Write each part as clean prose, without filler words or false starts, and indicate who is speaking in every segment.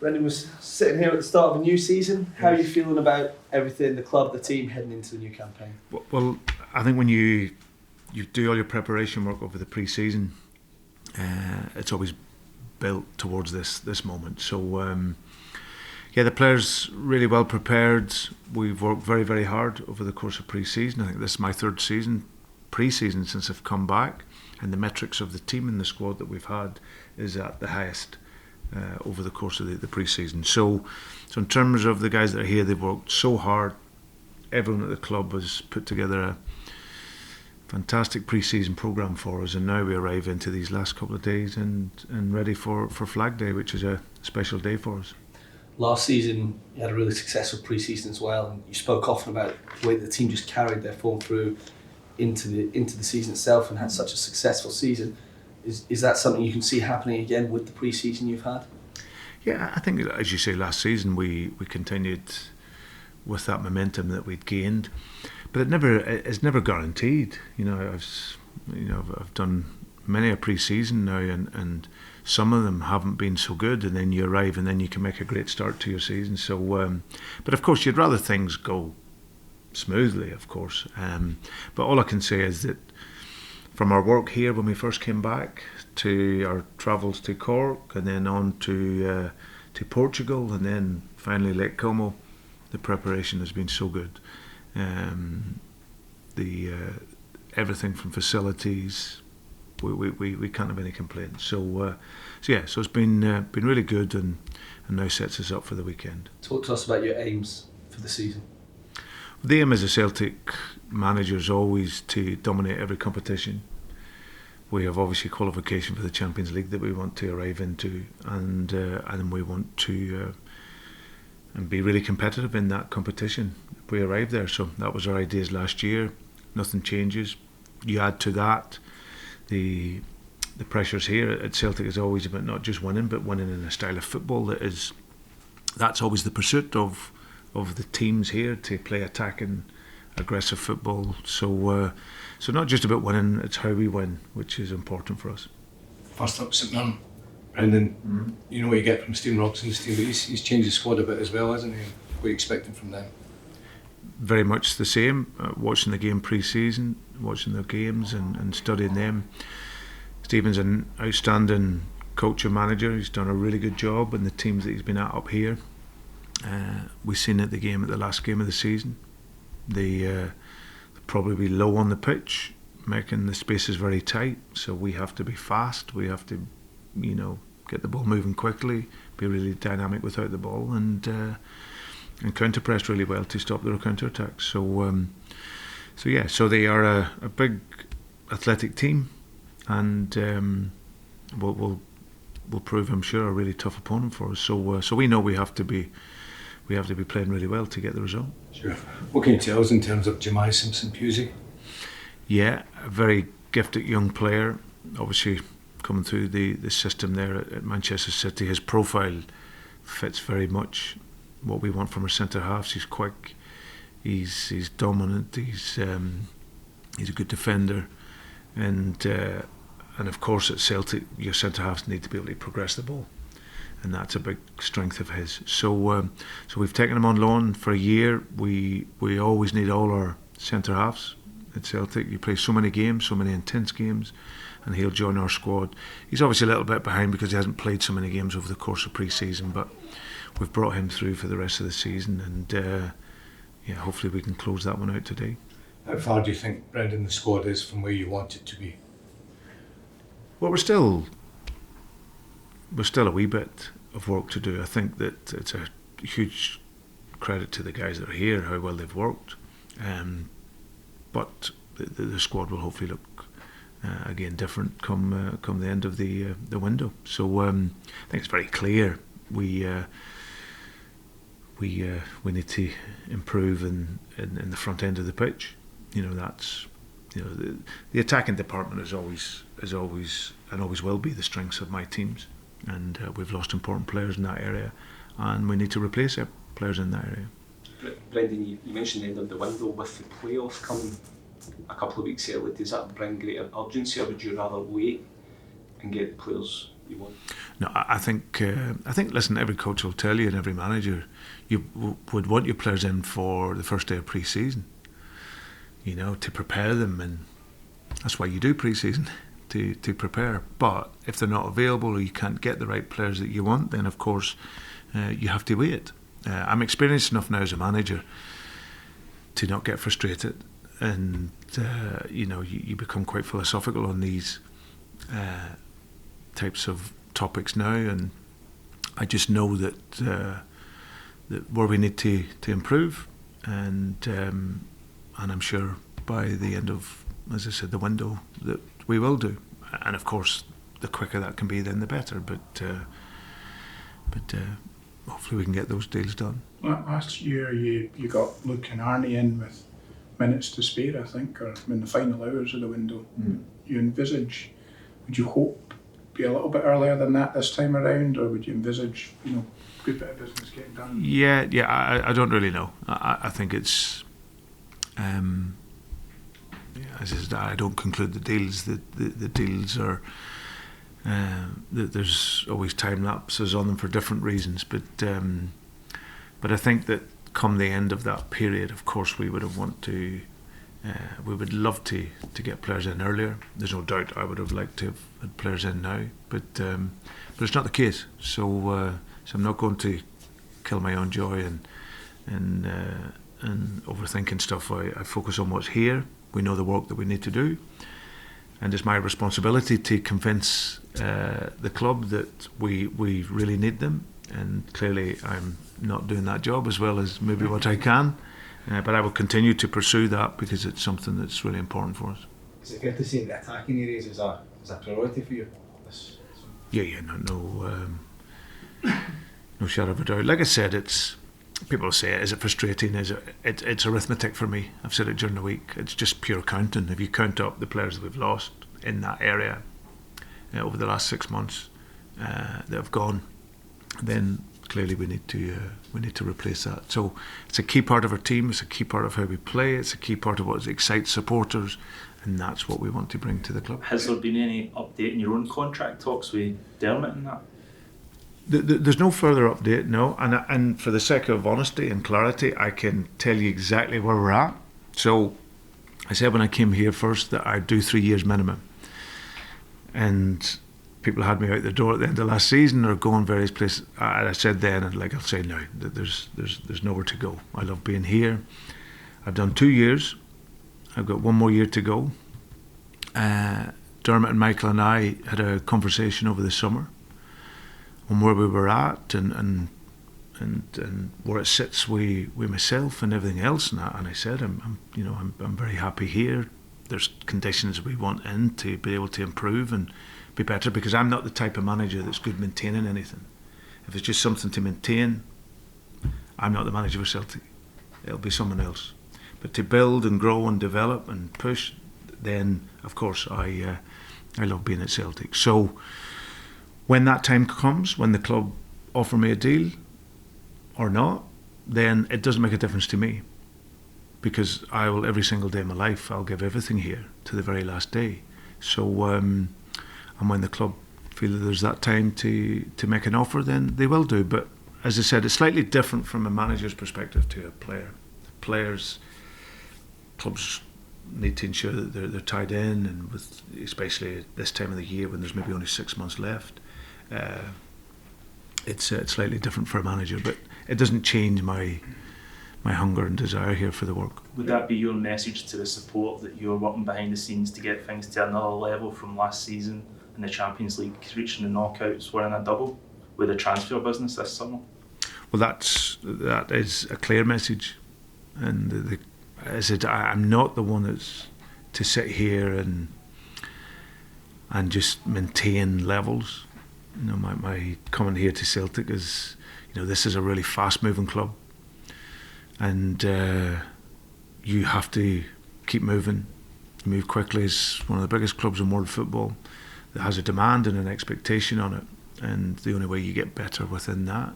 Speaker 1: Brendan was sitting here at the start of a new season. How are you feeling about everything, the club, the team, heading into the new campaign?
Speaker 2: Well, I think when you do all your preparation work over the pre-season, it's always built towards this moment. So the players really well prepared. We've worked very, very hard over the course of pre-season. I think this is my third pre-season since I've come back, and the metrics of the team and the squad that we've had is at the highest over the course of the pre-season. So in terms of the guys that are here, they've worked so hard. Everyone at the club has put together a fantastic pre-season programme for us, and now we arrive into these last couple of days and ready for Flag Day, which is a special day for us.
Speaker 1: Last season you had a really successful pre-season as well, and you spoke often about the way the team just carried their form through into the season itself and had such a successful season. Is that something you can see happening again with the pre-season you've had?
Speaker 2: Yeah, I think, as you say, last season we continued with that momentum that we'd gained, but it's never guaranteed. I've done many a pre-season now, and some of them haven't been so good, and then you arrive and then you can make a great start to your season. So, but of course you'd rather things go smoothly, of course. But all I can say is that from our work here when we first came back, to our travels to Cork, and then on to Portugal, and then finally Lake Como, the preparation has been so good. Everything from facilities, we can't have any complaints. So it's been really good, and now sets us up for the weekend.
Speaker 1: Talk to us about your aims for the season.
Speaker 2: The aim as a Celtic manager is always to dominate every competition. We have obviously qualification for the Champions League that we want to arrive into, and we want to and be really competitive in that competition if we arrive there. So that was our ideas last year. Nothing changes. You add to that the pressures here at Celtic is always about not just winning, but winning in a style of football that's always the pursuit of the teams here, to play attacking, aggressive football. So not just about winning, it's how we win, which is important for us.
Speaker 3: First up, St Mirren. Brendan, you know what you get from Stephen Robson's team, but he's changed the squad a bit as well, hasn't he? What are you expecting from them?
Speaker 2: Very much the same. Watching the game pre-season, watching their games and studying them. Stephen's an outstanding coach and manager. He's done a really good job in the teams that he's been at up here. We've seen at the last game of the season. They'll probably be low on the pitch, making the spaces very tight. So we have to be fast. We have to, get the ball moving quickly, be really dynamic without the ball, and counter press really well to stop their counter attacks. So they are a big athletic team, and will prove, I'm sure, a really tough opponent for us. So we know we have to be playing really well to get the result.
Speaker 3: Sure. What can you tell us in terms of Jemai Simpson-Pusey?
Speaker 2: Yeah, a very gifted young player. Obviously, coming through the system there at Manchester City, his profile fits very much what we want from our centre halves. He's quick, he's dominant, he's a good defender, and of course at Celtic your centre halves need to be able to progress the ball, and that's a big strength of his. So we've taken him on loan for a year. We always need all our centre halves at Celtic. You play so many games, so many intense games, and he'll join our squad. He's obviously a little bit behind because he hasn't played so many games over the course of pre-season, but we've brought him through for the rest of the season, and hopefully we can close that one out today.
Speaker 3: How far do you think, Brendan, the squad is from where you want it to be?
Speaker 2: Well, we're still a wee bit of work to do. I think that it's a huge credit to the guys that are here, how well they've worked, but the squad will hopefully look again different come the end of the window. So I think it's very clear we need to improve in the front end of the pitch. That's the attacking department is always and always will be the strengths of my teams, and we've lost important players in that area, and we need to replace players in that area.
Speaker 4: Brendan, you mentioned the end of the window with the playoffs coming a couple of weeks early. Does that bring greater urgency, or would you rather wait and get the players you want?
Speaker 2: No, I think. Listen, every coach will tell you, and every manager, you would want your players in for the first day of pre-season. You know, to prepare them, and that's why you do pre-season, to prepare. But if they're not available or you can't get the right players that you want, then of course you have to wait. I'm experienced enough now as a manager to not get frustrated, and you become quite philosophical on these types of topics now, and I just know that that where we need to improve, and I'm sure by the end of, as I said, the window, that we will do. And of course, the quicker that can be, then the better. But hopefully we can get those deals done.
Speaker 5: Last year you got Luke and Arnie in with minutes to spare, I think, or in the final hours of the window. Would you hope be a little bit earlier than that this time around, or would you envisage, good bit of business getting done?
Speaker 2: Yeah, I don't really know. I think it's, as I said, I don't conclude the deals. The deals are, there's always time lapses on them for different reasons, but I think that come the end of that period, of course, we would love to get players in earlier. There's no doubt I would have liked to have had players in now, but it's not the case. So I'm not going to kill my own joy and overthinking stuff. I focus on what's here. We know the work that we need to do, and it's my responsibility to convince the club that we really need them. And clearly, I'm not doing that job as well as maybe what I can. But I will continue to pursue that because it's something that's really important for us.
Speaker 6: Is it fair to say the attacking areas is a priority for you?
Speaker 2: Yeah, no shadow of a doubt. Like I said, people say, is it frustrating? It's arithmetic for me. I've said it during the week. It's just pure counting. If you count up the players that we've lost in that area over the last 6 months that have gone, then clearly we need to replace that. So it's a key part of our team. It's a key part of how we play. It's a key part of what excites supporters, and that's what we want to bring to the club.
Speaker 7: Has there been any update in your own contract talks with Dermot and that?
Speaker 2: There's no further update, no. And for the sake of honesty and clarity, I can tell you exactly where we're at. So I said when I came here first that I'd do 3 years minimum, and people had me out the door at the end of last season or going various places. I said then, and like I'll say now, that there's nowhere to go. I love being here. I've done 2 years. I've got 1 more year to go. Dermot and Michael and I had a conversation over the summer on where we were at and where it sits with myself and everything else. And I said, I'm very happy here. There's conditions we want in to be able to improve and be better, because I'm not the type of manager that's good maintaining anything. If it's just something to maintain, I'm not the manager for Celtic. It'll be someone else. But to build and grow and develop and push, then of course I love being at Celtic. So when that time comes, when the club offer me a deal or not, then it doesn't make a difference to me, because I will, every single day of my life, I'll give everything here to the very last day. So and when the club feel that there's that time to make an offer, then they will do. But as I said, it's slightly different from a manager's perspective to a player. Clubs need to ensure that they're tied in, and with especially this time of the year when there's maybe only 6 months left, it's slightly different for a manager. But it doesn't change my hunger and desire here for the work.
Speaker 7: Would that be your message to the support, that you're working behind the scenes to get things to another level from last season in the Champions League, reaching the knockouts, winning a double with the transfer business this summer?
Speaker 2: Well, that is a clear message, and I'm not the one that's to sit here and just maintain levels. My coming here to Celtic is, this is a really fast-moving club, and you have to keep moving, move quickly. It's one of the biggest clubs in world football that has a demand and an expectation on it, and the only way you get better within that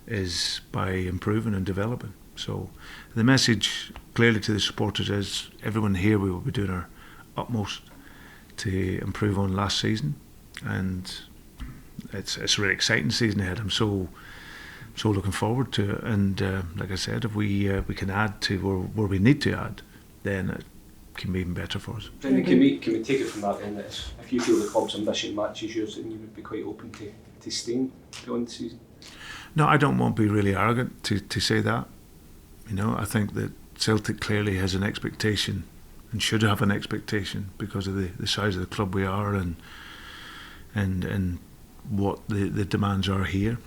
Speaker 2: is by improving and developing. So the message clearly to the supporters is, everyone here, we will be doing our utmost to improve on last season, and it's a really exciting season ahead. I'm so looking forward to it. And like I said, if we can add to where we need to add, then it can be even better for us.
Speaker 4: Brendan, can we take it from that then that if you feel the club's ambition matches yours, then you would be quite open to staying beyond the season?
Speaker 2: No, I don't want to be really arrogant to say that. You know, I think that Celtic clearly has an expectation and should have an expectation because of the size of the club we are and what the demands are here.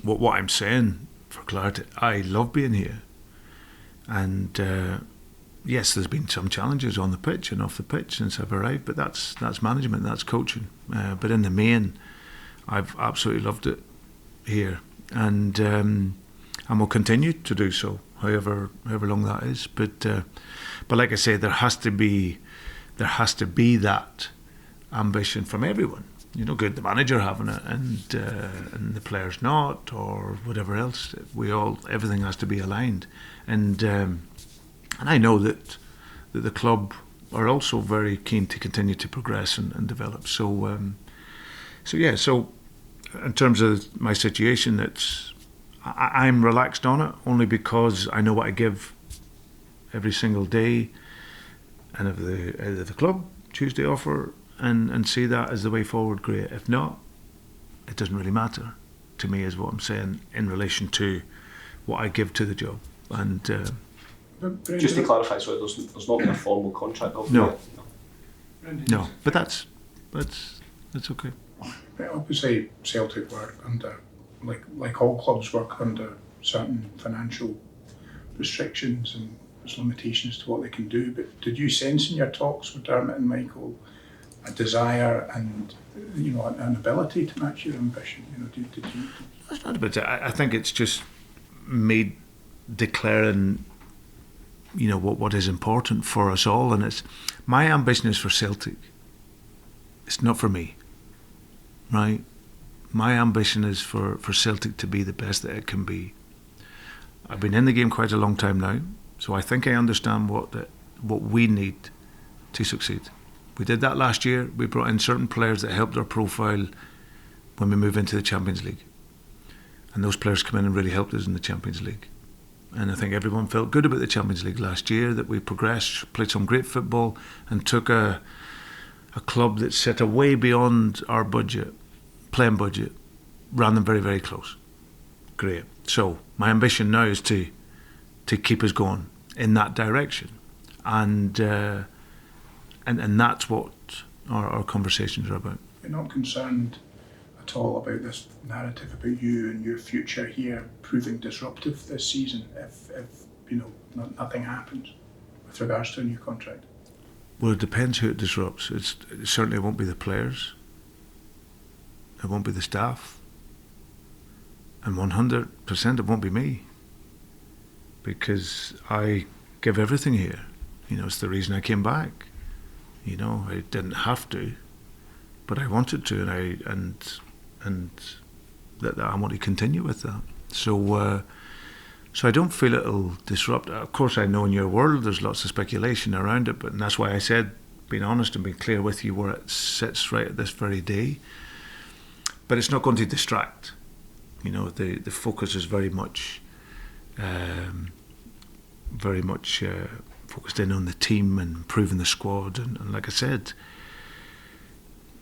Speaker 2: What I'm saying, for clarity, I love being here. And yes, there's been some challenges on the pitch and off the pitch since I've arrived, but that's management, that's coaching. But in the main, I've absolutely loved it here, and will continue to do so, however long that is. But like I say, there has to be that ambition from everyone. You know, good, the manager having it, and the players not, or whatever else. Everything has to be aligned, and I know that the club are also very keen to continue to progress and develop. So in terms of my situation, I'm relaxed on it only because I know what I give every single day, and if the club choose to offer and see that as the way forward, great. If not, it doesn't really matter to me, is what I'm saying in relation to what I give to the job. And
Speaker 4: just to clarify, so there's not been a formal contract offer
Speaker 2: No.
Speaker 4: yet?
Speaker 2: no, but that's okay.
Speaker 5: But obviously Celtic work under, like all clubs work under certain financial restrictions and there's limitations to what they can do. But did you sense in your talks with Dermot and Michael a desire and an ability to match your ambition? Did you?
Speaker 2: It's not about that. I think it's just me declaring, what is important for us all, and it's my ambition is for Celtic. It's not for me, right? My ambition is for Celtic to be the best that it can be. I've been in the game quite a long time now, so I think I understand what we need to succeed. We did that last year. We brought in certain players that helped our profile when we move into the Champions League. And those players come in and really helped us in the Champions League. And I think everyone felt good about the Champions League last year, that we progressed, played some great football and took a club that set a way beyond our playing budget, ran them very, very close. Great. So my ambition now is to keep us going in that direction. And that's what our conversations are about.
Speaker 5: You're not concerned at all about this narrative about you and your future here proving disruptive this season if nothing happens with regards to a new contract?
Speaker 2: Well, it depends who it disrupts. It certainly won't be the players. It won't be the staff. And 100% it won't be me. Because I give everything here. It's the reason I came back. I didn't have to, but I wanted to, and that I want to continue with that. So I don't feel it'll disrupt. Of course, I know in your world there's lots of speculation around it, and that's why I said, being honest and being clear with you where it sits right at this very day. But it's not going to distract. The focus is very much focused in on the team and improving the squad, and like I said,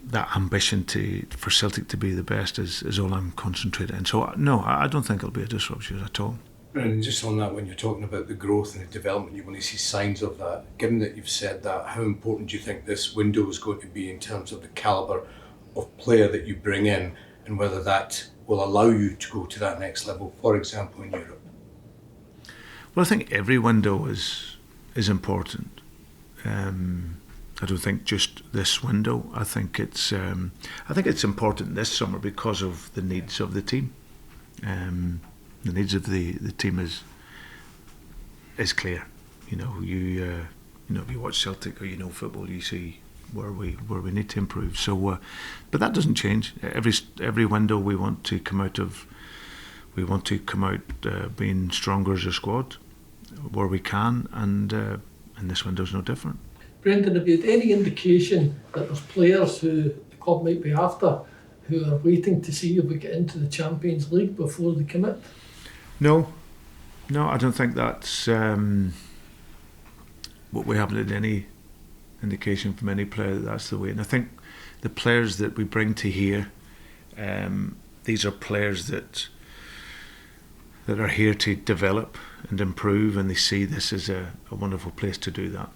Speaker 2: that ambition for Celtic to be the best is all I'm concentrating on. So no, I don't think it'll be a disruption at all.
Speaker 3: And just on that, when you're talking about the growth and the development, you want to see signs of that. Given that you've said that, how important do you think this window is going to be in terms of the calibre of player that you bring in, and whether that will allow you to go to that next level, for example, in Europe?
Speaker 2: Well, I think every window is important. I don't think just this window. I think it's important this summer because of the needs of the team. The needs of the team is clear. If you watch Celtic or football, you see where we need to improve. So, but that doesn't change. Every window we want to come out being stronger as a squad where we can, and this window's no different.
Speaker 8: Brendan, have you had any indication that there's players who the club might be after who are waiting to see if we get into the Champions League before they commit?
Speaker 2: No, I don't think that's what we haven't had any indication from any player that that's the way. And I think the players that we bring to here, these are players that are here to develop and improve, and they see this as a wonderful place to do that.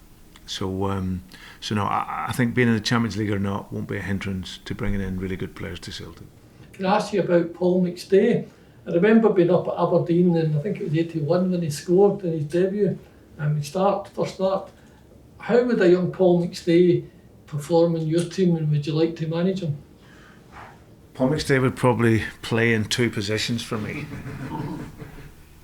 Speaker 2: So no, I think being in the Champions League or not won't be a hindrance to bringing in really good players to Celtic.
Speaker 8: Can I ask you about Paul McStay? I remember being up at Aberdeen in, I think it was 81 when he scored in his debut, first start. How would a young Paul McStay perform in your team, and would you like to manage him?
Speaker 2: Paul McStay would probably play in two positions for me.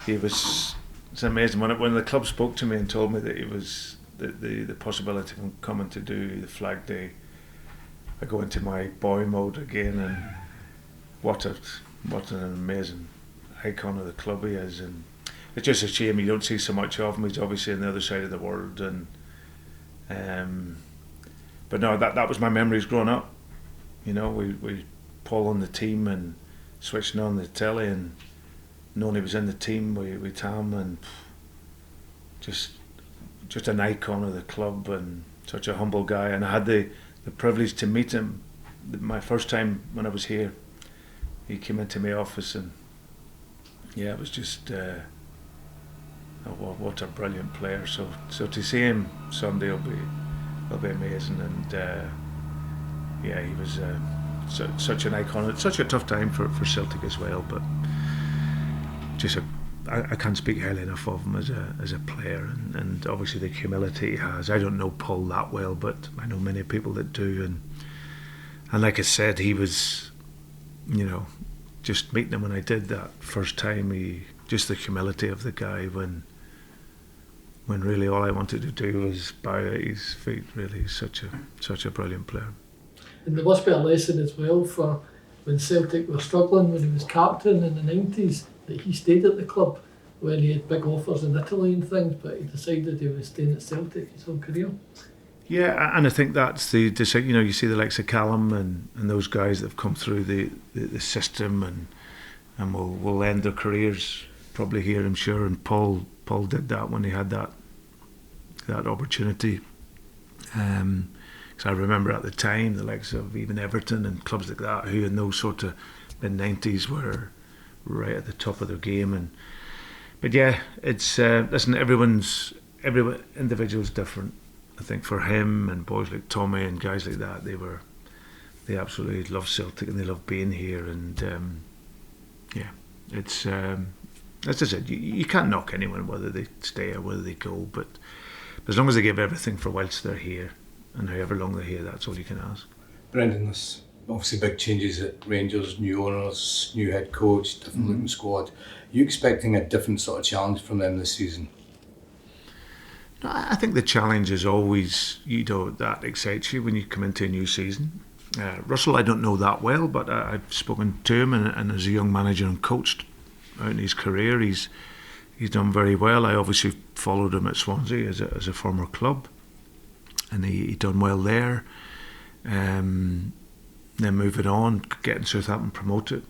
Speaker 2: It's amazing when the club spoke to me and told me that he was the possibility of him coming to do the flag day. I go into my boy mode again, and what an amazing icon of the club he is. And it's just a shame you don't see so much of him. He's obviously on the other side of the world, and but no, that was my memories growing up. You know, we Paul on the team and switching on the telly and knowing he was in the team with Tam, and just an icon of the club and such a humble guy. And I had the privilege to meet him my first time when I was here. He came into my office, and it was just what a brilliant player. So to see him Sunday will be amazing. And he was such an icon. It's such a tough time for Celtic as well, but just I can't speak highly enough of him as a player, and obviously the humility he has. I don't know Paul that well, but I know many people that do, and like I said, he was, just meeting him when I did that first time, just the humility of the guy when really all I wanted to do was bow at his feet. Really, he's such a brilliant player.
Speaker 8: And there must be a lesson as well for when Celtic were struggling when he was captain in the 90s, that he stayed at the club when he had big offers in Italy and things, but he decided he was staying at Celtic his whole career.
Speaker 2: Yeah, and I think that's the decision. You see the likes of Callum and those guys that have come through the system and will end their careers probably here, I'm sure. And Paul did that when he had that opportunity. Because I remember at the time the likes of even Everton and clubs like that, who in those sort of mid-90s were right at the top of their game. But yeah, it's listen, every individual's different. I think for him and boys like Tommy and guys like that, they absolutely love Celtic and they love being here. And it's as I said, you can't knock anyone whether they stay or whether they go, but as long as they give everything for whilst they're here, and however long they're here, that's all you can ask.
Speaker 3: Brendan, there's obviously big changes at Rangers, new owners, new head coach, different looking squad. Are you expecting a different sort of challenge from them this season?
Speaker 2: No, I think the challenge is always, that excites you when you come into a new season. Russell, I don't know that well, but I've spoken to him, and as a young manager and coached out in his career, he's done very well. I obviously followed him at Swansea as a former club, and he done well there. Then moving on, getting Southampton promoted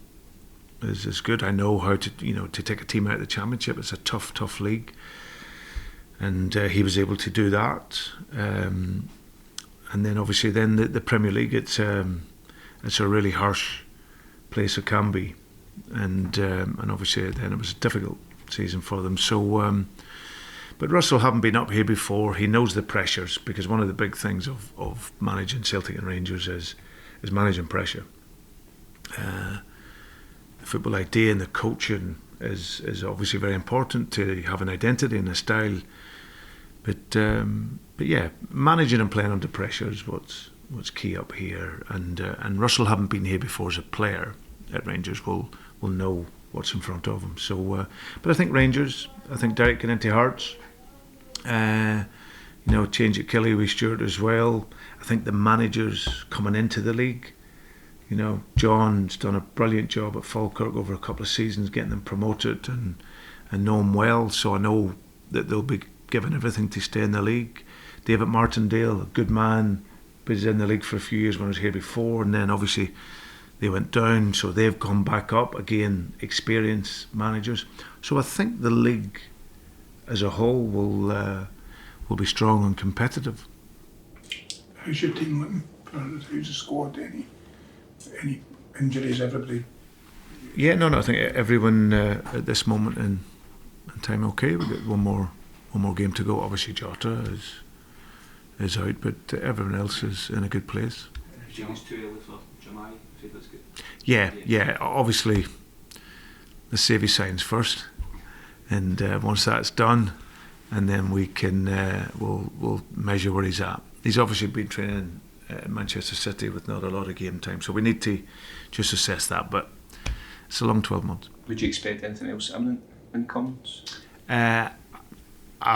Speaker 2: is good. I know how to take a team out of the Championship. It's a tough league, and he was able to do that. And then obviously the Premier League, it's a really harsh place it can be, and obviously then it was a difficult season for them. So but Russell, having been up here before, he knows the pressures, because one of the big things of managing Celtic and Rangers is managing pressure. The football idea and the coaching is obviously very important to have an identity and a style, but yeah, managing and playing under pressure is what's key up here. And Russell, having been here before as a player at Rangers, will know what's in front of him. So, but I think Rangers, Derek getting into Hearts, change at Kelly with Stewart as well. I think the managers coming into the league, John's done a brilliant job at Falkirk over a couple of seasons, getting them promoted and know him well. So I know that they'll be given everything to stay in the league. David Martindale, a good man, but he's in the league for a few years when I was here before, and then obviously they went down, so they've gone back up again, experienced managers. So I think the league as a whole will be strong and competitive.
Speaker 5: How's your team looking? How's the squad? Any injuries? Everybody?
Speaker 2: Yeah, no, I think everyone at this moment in time okay. We've got one more game to go. Obviously Jota is out, but everyone else is in a good place.
Speaker 4: Do you think it's too early for Jamai if he does good?
Speaker 2: Yeah. Obviously, the save signs first, and once that's done, and then we can we'll measure where he's at. He's obviously been training at Manchester City with not a lot of game time, so we need to just assess that. But it's a long 12 months.
Speaker 4: Would you expect anything else imminent when it comes?
Speaker 2: I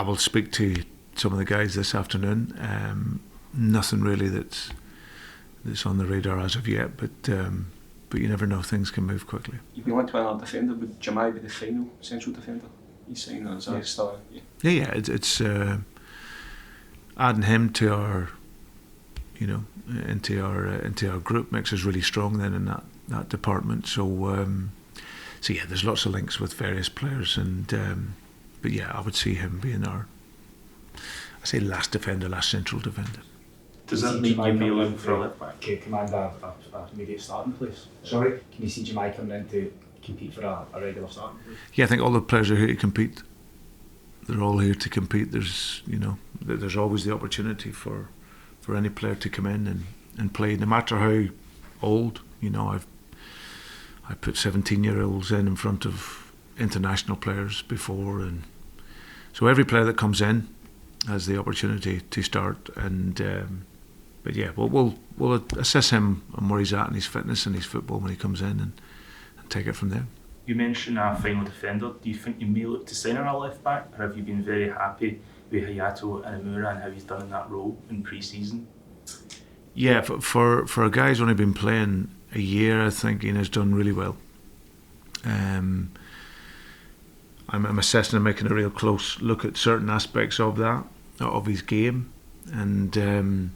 Speaker 2: will speak to some of the guys this afternoon. Nothing really that's on the radar as of yet, but you never know, things can move quickly.
Speaker 4: You've been linked to another defender. Would Jamai be the final central defender he's saying, or is that still?
Speaker 2: Yeah. It's adding him to our, into our group makes us really strong then in that department. So yeah, there's lots of links with various players, and but yeah, I would see him being our, I say last central defender.
Speaker 7: Does that mean you'd be looking for a left back?
Speaker 6: To command a immediate starting place? Sorry? Can you see Jamai coming in to compete for a regular starting place?
Speaker 2: Yeah, I think all the players are here to compete. They're all here to compete. There's always the opportunity for any player to come in and play, no matter how old. I put 17-year-olds in front of international players before, and so every player that comes in has the opportunity to start. And but yeah, we'll assess him on where he's at and his fitness and his football when he comes in, and take it from there.
Speaker 7: You mentioned a final defender. Do you think you may look to sign a left back, or have you been very happy with Hayato Inamura and how he's done in that role in pre-season?
Speaker 2: Yeah, for a guy who's only been playing a year, I think he has done really well. I'm assessing and making a real close look at certain aspects of that, of his game, and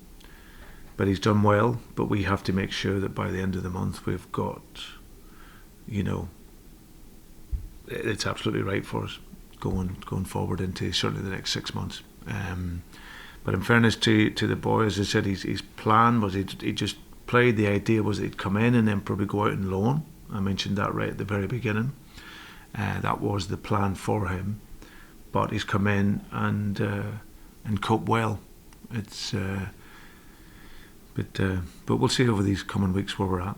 Speaker 2: but he's done well. But we have to make sure that by the end of the month we've got, it's absolutely right for us going forward into certainly the next 6 months. But in fairness to the boy, as I said, his plan was he just played. The idea was that he'd come in and then probably go out and loan. I mentioned that right at the very beginning. That was the plan for him, but he's come in and coped well. It's but we'll see over these coming weeks where we're at.